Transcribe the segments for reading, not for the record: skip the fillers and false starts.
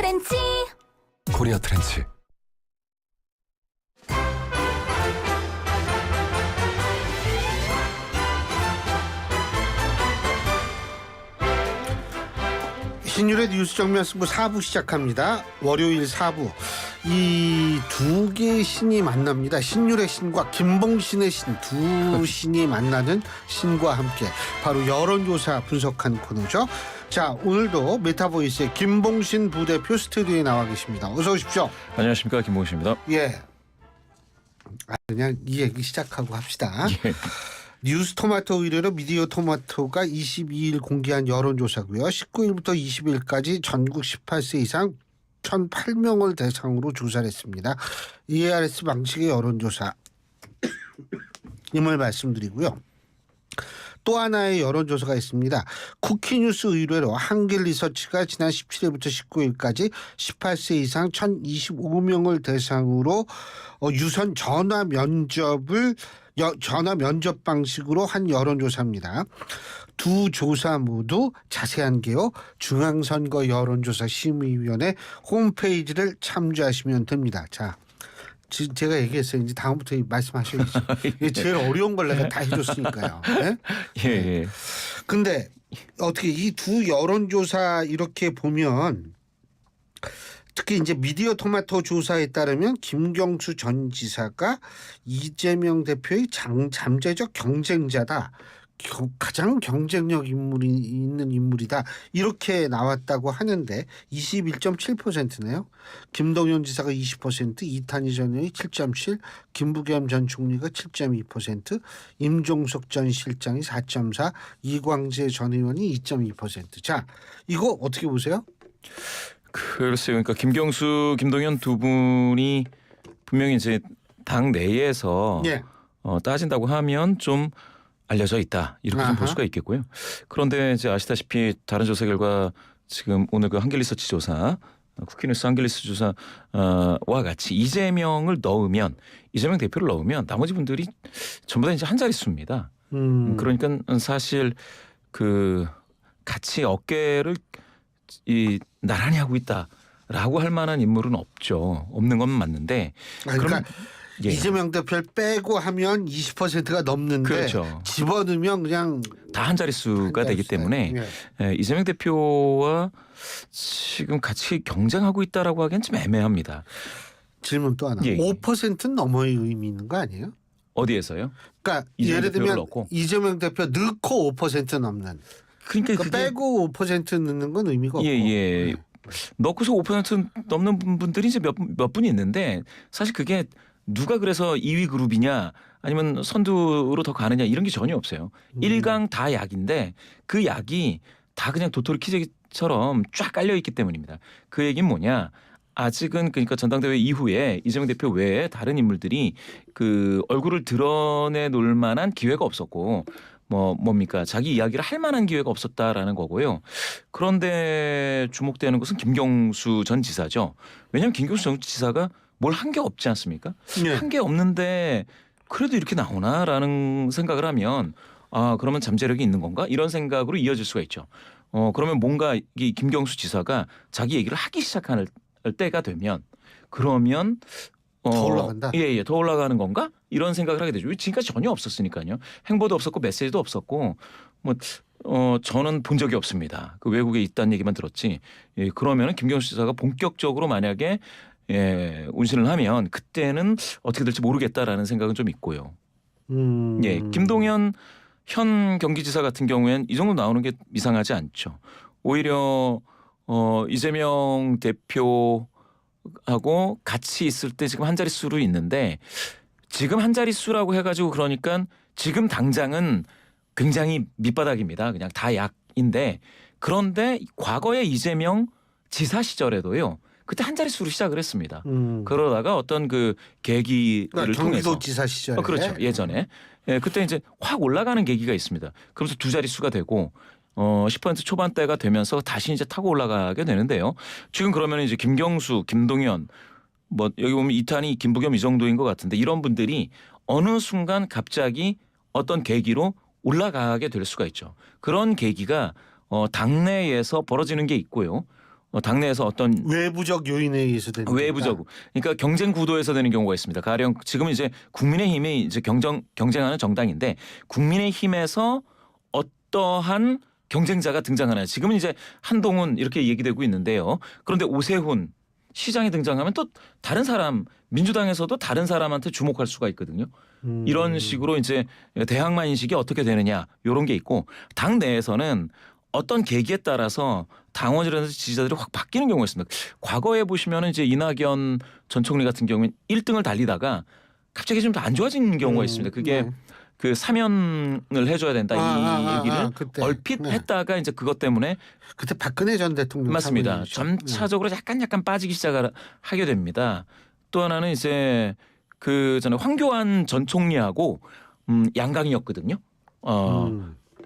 트렌치. 코리아 트렌치. 신율의 뉴스 정면 승부 4부 시작합니다. 월요일 4부. 이 두 개의 신이 만납니다. 신율의 신과 김봉신의 신, 두 신이 만나는 신과 함께 바로 여론조사 분석한 코너죠. 자, 오늘도 메타보이스의 김봉신 부대표 스튜디오에 나와 계십니다. 어서 오십시오. 안녕하십니까, 김봉신입니다. 예. 그냥 이 얘기 시작하고 합시다. 예. 뉴스토마토 의뢰로 미디어토마토가 22일 공개한 여론조사고요. 19일부터 20일까지 전국 18세 이상 1,008명을 대상으로 조사를 했습니다. EARS 방식의 여론조사 임을 말씀드리고요. 또 하나의 여론조사가 있습니다. 쿠키뉴스 의뢰로 한길리서치가 지난 17일부터 19일까지 18세 이상 1,025명을 대상으로 유선 전화 면접 방식으로 한 여론조사입니다. 두 조사 모두 자세한 개요 중앙선거 여론조사 심의위원회 홈페이지를 참조하시면 됩니다. 자, 제가 얘기했어요. 이제 다음부터 말씀하셔야죠. 이게 제일 어려운 걸 내가 다 해줬으니까요. 네? 예. 근데 어떻게 이 두 여론조사 이렇게 보면 특히 이제 미디어토마토 조사에 따르면 김경수 전 지사가 이재명 대표의 잠재적 경쟁자다. 가장 경쟁력 있는 인물이다. 이렇게 나왔다고 하는데 21.7%네요. 김동연 지사가 20%, 이탄희 전 의원이 7.7%, 김부겸 전 총리가 7.2%, 임종석 전 실장이 4.4%, 이광재 전 의원이 2.2%. 자, 이거 어떻게 보세요? 글쎄요. 그러니까 김경수, 김동연 두 분이 분명히 이제 당 내에서 예. 따진다고 하면 좀 알려져 있다. 이렇게 좀 볼 수가 있겠고요. 그런데 이제 아시다시피 다른 조사 결과 지금 오늘 그 한길리서치 조사, 쿠키뉴스 한길리서치 조사와 같이 이재명 대표를 넣으면 나머지 분들이 전부 다 이제 한 자릿수입니다. 그러니까 사실 그 같이 어깨를 나란히 하고 있다라고 할 만한 인물은 없죠. 없는 건 맞는데. 그러니까 예. 이재명 대표를 빼고 하면 20%가 넘는데 그렇죠. 집어넣으면 그냥 다 한 자릿수가 되기 때문에 예. 이재명 대표와 지금 같이 경쟁하고 있다라고 하기엔 좀 애매합니다. 질문 또 하나. 예. 5%는 넘어의 의미 있는 거 아니에요? 어디에서요? 그러니까 이재명 예를 대표를 들면 넣고? 이재명 대표 넣고 5% 넘는. 그러니까 그러니까 빼고 5% 넣는 건 의미가 없고. 예. 넣고서 5% 넘는 분들이 이제 몇 분이 있는데 사실 그게 누가 그래서 2위 그룹이냐 아니면 선두로 더 가느냐 이런 게 전혀 없어요. 1강 다 약인데 그 약이 다 그냥 도토리 키재기처럼 쫙 깔려 있기 때문입니다. 그 얘기는 뭐냐? 아직은 그러니까 전당대회 이후에 이재명 대표 외에 다른 인물들이 그 얼굴을 드러내 놓을 만한 기회가 없었고 뭡니까? 자기 이야기를 할 만한 기회가 없었다라는 거고요. 그런데 주목되는 것은 김경수 전 지사죠. 왜냐하면 김경수 전 지사가 뭘 한 게 없지 않습니까? 네. 한 게 없는데 그래도 이렇게 나오나라는 생각을 하면 그러면 잠재력이 있는 건가? 이런 생각으로 이어질 수가 있죠. 그러면 뭔가 이 김경수 지사가 자기 얘기를 하기 시작할 때가 되면 그러면 더 올라간다. 예, 더 올라가는 건가? 이런 생각을 하게 되죠. 지금까지 전혀 없었으니까요. 행보도 없었고 메시지도 없었고 저는 본 적이 없습니다. 그 외국에 있다는 얘기만 들었지. 예, 그러면은 김경수 지사가 본격적으로 만약에 운신을 하면 그때는 어떻게 될지 모르겠다라는 생각은 좀 있고요. 예, 김동연 현 경기지사 같은 경우에는 이 정도 나오는 게 이상하지 않죠. 오히려 이재명 대표하고 같이 있을 때 지금 한 자릿수로 있는데 지금 한 자릿수라고 해가지고 그러니까 지금 당장은 굉장히 밑바닥입니다. 그냥 다 약인데 그런데 과거에 이재명 지사 시절에도요. 그때 한 자릿수로 시작을 했습니다. 그러다가 어떤 그 계기를 그러니까 통해서 경기도지사 시절에 그렇죠. 예전에 그때 이제 확 올라가는 계기가 있습니다. 그러면서 두 자릿수가 되고 10% 초반대가 되면서 다시 이제 타고 올라가게 되는데요. 지금 그러면 이제 김경수, 김동연 여기 보면 이탄희, 김부겸 이 정도인 것 같은데 이런 분들이 어느 순간 갑자기 어떤 계기로 올라가게 될 수가 있죠. 그런 계기가 당내에서 벌어지는 게 있고요. 당내에서 어떤 외부적 요인에 의해서 되는 외부적, 그러니까 경쟁 구도에서 되는 경우가 있습니다. 가령 지금은 이제 국민의힘이 이제 경쟁하는 정당인데 국민의힘에서 어떠한 경쟁자가 등장하나요? 지금은 이제 한동훈 이렇게 얘기되고 있는데요. 그런데 오세훈 시장에 등장하면 또 다른 사람, 민주당에서도 다른 사람한테 주목할 수가 있거든요. 이런 식으로 이제 대항만 인식이 어떻게 되느냐 이런 게 있고, 당 내에서는 어떤 계기에 따라서 당원이라든지 지지자들이 확 바뀌는 경우가 있습니다. 과거에 보시면 이제 이낙연 전 총리 같은 경우는 1등을 달리다가 갑자기 좀 안 좋아진 경우가 있습니다. 그게 네. 그 사면을 해줘야 된다 이 얘기를 그때. 얼핏 네. 했다가 이제 그것 때문에 그때 박근혜 전 대통령 맞습니다. 사모님이시죠. 점차적으로 약간 빠지기 시작을 하게 됩니다. 또 하나는 이제 그 전에 황교안 전 총리하고 양강이었거든요.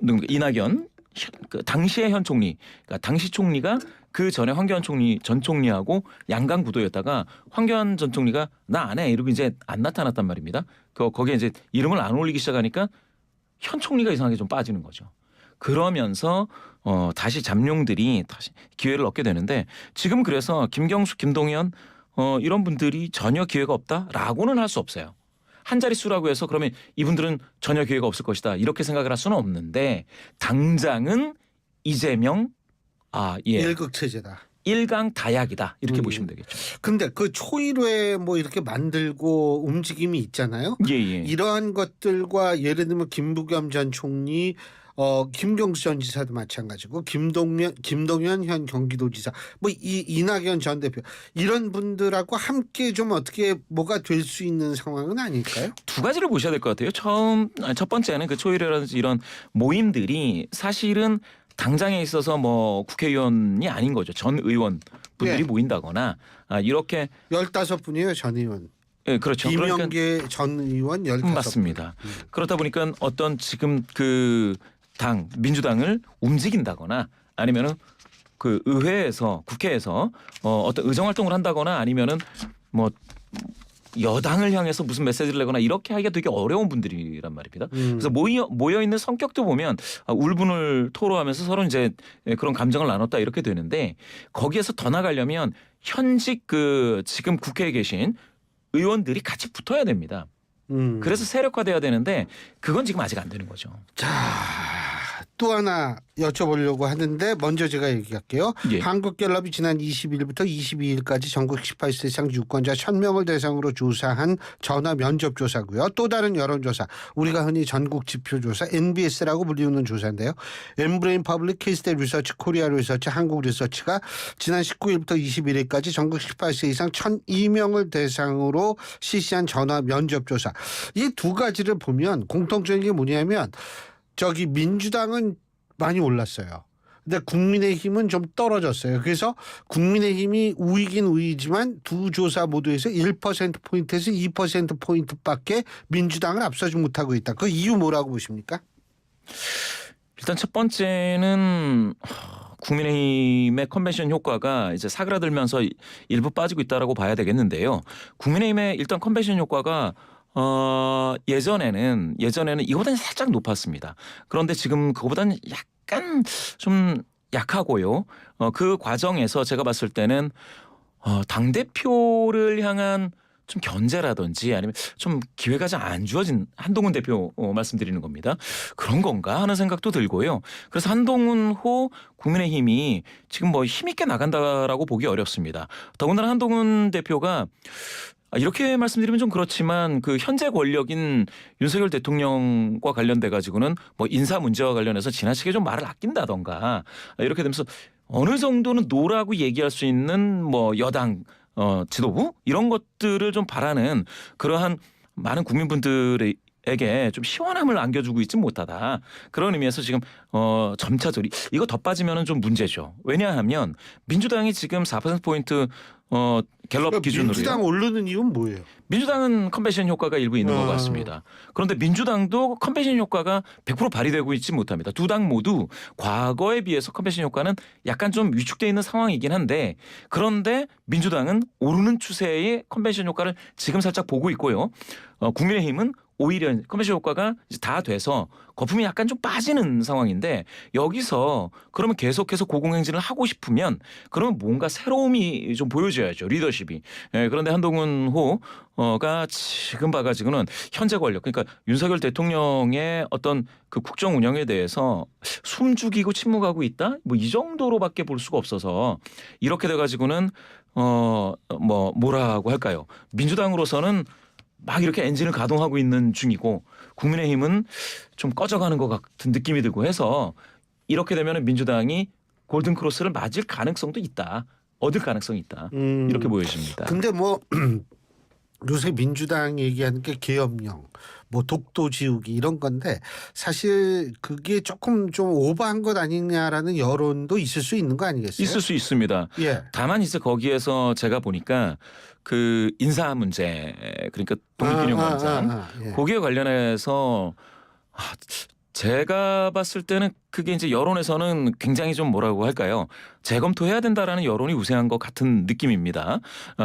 누군가 이낙연 그 당시의 현 총리, 그러니까 당시 총리가 그 전에 황교안 전 총리하고 양강 구도였다가 황교안 전 총리가 나 안 해 이러고 이제 안 나타났단 말입니다. 거기에 이제 이름을 안 올리기 시작하니까 현 총리가 이상하게 좀 빠지는 거죠. 그러면서 다시 잠룡들이 다시 기회를 얻게 되는데, 지금 그래서 김경수, 김동연 이런 분들이 전혀 기회가 없다라고는 할 수 없어요. 한 자릿수라고 해서 그러면 이분들은 전혀 기회가 없을 것이다 이렇게 생각을 할 수는 없는데, 당장은 이재명 일극 체제다. 일강다약이다 이렇게 보시면 되겠죠. 근데 그 초일회 뭐 이렇게 만들고 움직임이 있잖아요. 예. 이러한 것들과 예를 들면 김부겸 전 총리, 김경수 전 지사도 마찬가지고 김동연 현 경기도지사, 뭐 이낙연 전 대표 이런 분들하고 함께 좀 어떻게 뭐가 될 수 있는 상황은 아닐까요? 두 가지를 보셔야 될 것 같아요. 첫 번째는 그 초일회라든지 이런 모임들이 사실은 당장에 있어서 뭐 국회의원이 아닌 거죠. 전 의원분들이 네. 모인다거나 이렇게 15분이에요 전 의원. 예, 그렇죠. 김영계 전 의원 15분. 맞습니다. 그렇다 보니까 어떤 지금 그 당 민주당을 움직인다거나 아니면은 그 의회에서 국회에서 어떤 의정 활동을 한다거나 아니면은 뭐 여당을 향해서 무슨 메시지를 내거나 이렇게 하기가 되게 어려운 분들이란 말입니다. 그래서 모여 있는 성격도 보면 울분을 토로하면서 서로 이제 그런 감정을 나눴다 이렇게 되는데, 거기에서 더 나가려면 현직 그 지금 국회에 계신 의원들이 같이 붙어야 됩니다. 그래서 세력화돼야 되는데 그건 지금 아직 안 되는 거죠. 자, 또 하나 여쭤보려고 하는데 먼저 제가 얘기할게요. 예. 한국갤럽이 지난 20일부터 22일까지 전국 18세 이상 유권자 1000명을 대상으로 조사한 전화 면접 조사고요. 또 다른 여론조사, 우리가 흔히 전국 지표조사 NBS라고 불리우는 조사인데요. 엠브레인 퍼블릭, K-스테이트 리서치, 코리아 리서치, 한국 리서치가 지난 19일부터 21일까지 전국 18세 이상 1002명을 대상으로 실시한 전화 면접 조사. 이 두 가지를 보면 공통적인 게 뭐냐면 저기 민주당은 많이 올랐어요. 근데 국민의힘은 좀 떨어졌어요. 그래서 국민의힘이 우위긴 우위지만 두 조사 모두에서 1%포인트에서 2%포인트밖에 민주당을 앞서지 못하고 있다. 그 이유 뭐라고 보십니까? 일단 첫 번째는 국민의힘의 컨벤션 효과가 이제 사그라들면서 일부 빠지고 있다라고 봐야 되겠는데요. 국민의힘의 일단 컨벤션 효과가 예전에는 이거보다는 살짝 높았습니다. 그런데 지금 그거보다는 약간 좀 약하고요. 그 과정에서 제가 봤을 때는 당대표를 향한 좀 견제라든지 아니면 좀 기회가 잘 안 주어진 한동훈 대표 말씀드리는 겁니다. 그런 건가 하는 생각도 들고요. 그래서 한동훈 호 국민의힘이 지금 뭐 힘있게 나간다라고 보기 어렵습니다. 더군다나 한동훈 대표가 이렇게 말씀드리면 좀 그렇지만 그 현재 권력인 윤석열 대통령과 관련돼 가지고는 뭐 인사 문제와 관련해서 지나치게 좀 말을 아낀다던가 이렇게 되면서 어느 정도는 노라고 얘기할 수 있는 뭐 여당 지도부 이런 것들을 좀 바라는 그러한 많은 국민분들에게 좀 시원함을 안겨주고 있지 못하다. 그런 의미에서 지금 점차적으로 이거 더 빠지면은 좀 문제죠. 왜냐하면 민주당이 지금 4%포인트 갤럽 기준으로요. 민주당 오르는 이유는 뭐예요? 민주당은 컨벤션 효과가 일부 있는 것 같습니다. 그런데 민주당도 컨벤션 효과가 100% 발휘되고 있지 못합니다. 두 당 모두 과거에 비해서 컨벤션 효과는 약간 좀 위축되어 있는 상황이긴 한데, 그런데 민주당은 오르는 추세의 컨벤션 효과를 지금 살짝 보고 있고요. 국민의힘은 오히려 컨벤션 효과가 이제 다 돼서 거품이 약간 좀 빠지는 상황인데 여기서 그러면 계속해서 고공행진을 하고 싶으면 그러면 뭔가 새로움이 좀 보여줘야죠. 리더십이. 예, 그런데 한동훈 호가 지금 봐가지고는 현재 권력 그러니까 윤석열 대통령의 어떤 그 국정 운영에 대해서 숨죽이고 침묵하고 있다? 뭐 이 정도로밖에 볼 수가 없어서 이렇게 돼가지고는 뭐라고 할까요? 민주당으로서는 막 이렇게 엔진을 가동하고 있는 중이고 국민의힘은 좀 꺼져가는 것 같은 느낌이 들고 해서 이렇게 되면 민주당이 골든 크로스를 맞을 가능성도 있다. 얻을 가능성이 있다. 이렇게 보여집니다. 근데 뭐 요새 민주당 얘기하는 게 계엄령, 뭐 독도 지우기 이런 건데 사실 그게 조금 좀 오버한 것 아니냐라는 여론도 있을 수 있는 거 아니겠어요? 있을 수 있습니다. 예. 다만 이제 거기에서 제가 보니까 그 인사 문제 그러니까 독립균형원장 예. 거기에 관련해서 제가 봤을 때는 그게 이제 여론에서는 굉장히 좀 뭐라고 할까요? 재검토해야 된다라는 여론이 우세한 것 같은 느낌입니다.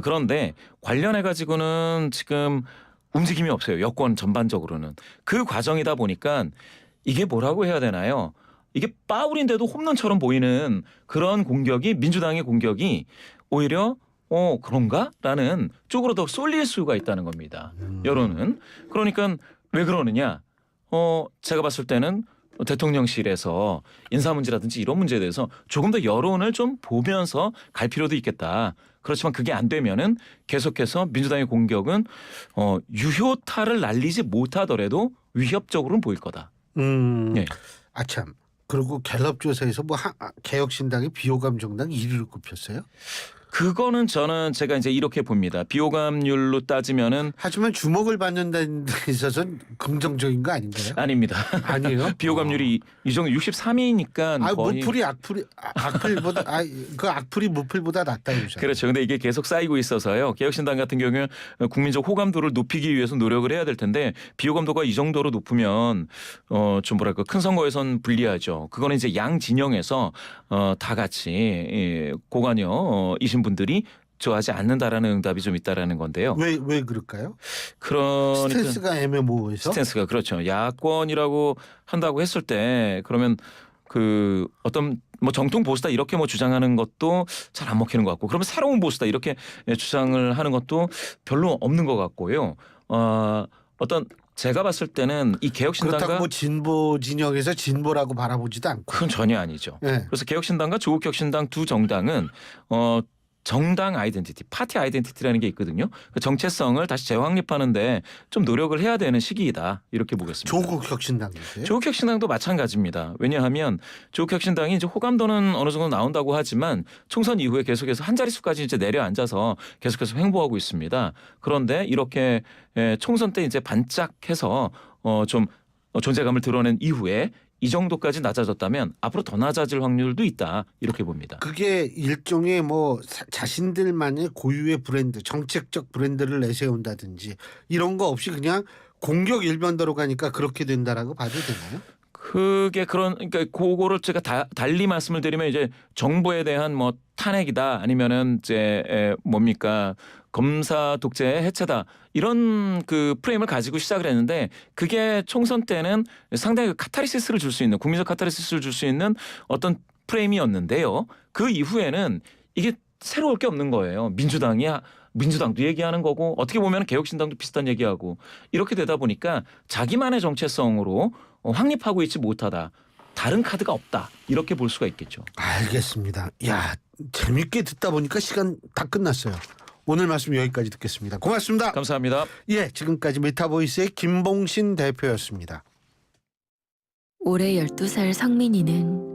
그런데 관련해 가지고는 지금 움직임이 없어요. 여권 전반적으로는. 그 과정이다 보니까 이게 뭐라고 해야 되나요? 이게 파울인데도 홈런처럼 보이는 그런 공격이 민주당의 공격이 오히려 그런가? 라는 쪽으로 더 쏠릴 수가 있다는 겁니다. 여론은. 그러니까 왜 그러느냐? 제가 봤을 때는 대통령실에서 인사 문제라든지 이런 문제에 대해서 조금 더 여론을 좀 보면서 갈 필요도 있겠다. 그렇지만 그게 안 되면은 계속해서 민주당의 공격은 유효타를 날리지 못하더라도 위협적으로는 보일 거다. 예. 아참. 그리고 갤럽 조사에서 뭐 개혁신당이 비호감 정당 1위를 꼽혔어요? 그거는 저는 제가 이제 이렇게 봅니다. 비호감률로 따지면은 하지만 주목을 받는다는 데 있어서는 긍정적인 거 아닌가요? 아닙니다. 아니에요? 비호감률이 이 정도 63위니까 거의 무풀이 악플보다 그 악플이 무풀보다 낫다고 그러잖아요. 그렇죠. 근데 이게 계속 쌓이고 있어서요. 개혁신당 같은 경우는 국민적 호감도를 높이기 위해서 노력을 해야 될 텐데 비호감도가 이 정도로 높으면 좀 뭐랄까 큰 선거에선 불리하죠. 그거는 이제 양 진영에서 다 같이 고관여이신 분들이 좋아하지 않는다라는 응답이 좀 있다라는 건데요. 왜 그럴까요? 그러니까 스탠스가 애매모호해서? 스탠스가 그렇죠. 야권이라고 한다고 했을 때 그러면 그 어떤 뭐 정통 보수다 이렇게 뭐 주장하는 것도 잘 안 먹히는 것 같고 그러면 새로운 보수다 이렇게 주장을 하는 것도 별로 없는 것 같고요. 어떤 제가 봤을 때는 이 개혁신당과 그렇다고 뭐 진보 진영에서 진보라고 바라보지도 않고. 그건 전혀 아니죠. 네. 그래서 개혁신당과 조국혁신당 두 정당은 정당 아이덴티티, 파티 아이덴티티라는 게 있거든요. 그 정체성을 다시 재확립하는데 좀 노력을 해야 되는 시기이다 이렇게 보겠습니다. 조국혁신당이세요? 조국혁신당도 마찬가지입니다. 왜냐하면 조국혁신당이 이제 호감도는 어느 정도 나온다고 하지만 총선 이후에 계속해서 한 자릿수까지 이제 내려앉아서 계속해서 횡보하고 있습니다. 그런데 이렇게 총선 때 이제 반짝해서 좀 존재감을 드러낸 이후에 이 정도까지 낮아졌다면 앞으로 더 낮아질 확률도 있다 이렇게 봅니다. 그게 일종의 뭐 자신들만의 고유의 브랜드, 정책적 브랜드를 내세운다든지 이런 거 없이 그냥 공격 일변도로 가니까 그렇게 된다라고 봐도 되나요? 그게 그러니까 그거를 제가 달리 말씀을 드리면 이제 정부에 대한 뭐 탄핵이다 아니면은 이제 뭡니까 검사 독재 해체다 이런 그 프레임을 가지고 시작을 했는데 그게 총선 때는 상당히 카타르시스를 줄 수 있는 국민적 카타르시스를 줄 수 있는 어떤 프레임이었는데요. 그 이후에는 이게 새로울 게 없는 거예요. 민주당도 얘기하는 거고 어떻게 보면 개혁신당도 비슷한 얘기하고 이렇게 되다 보니까 자기만의 정체성으로 확립하고 있지 못하다. 다른 카드가 없다. 이렇게 볼 수가 있겠죠. 알겠습니다. 야, 재밌게 듣다 보니까 시간 다 끝났어요. 오늘 말씀 여기까지 듣겠습니다. 고맙습니다. 감사합니다. 예, 지금까지 메타보이스의 김봉신 대표였습니다. 올해 12살 성민이는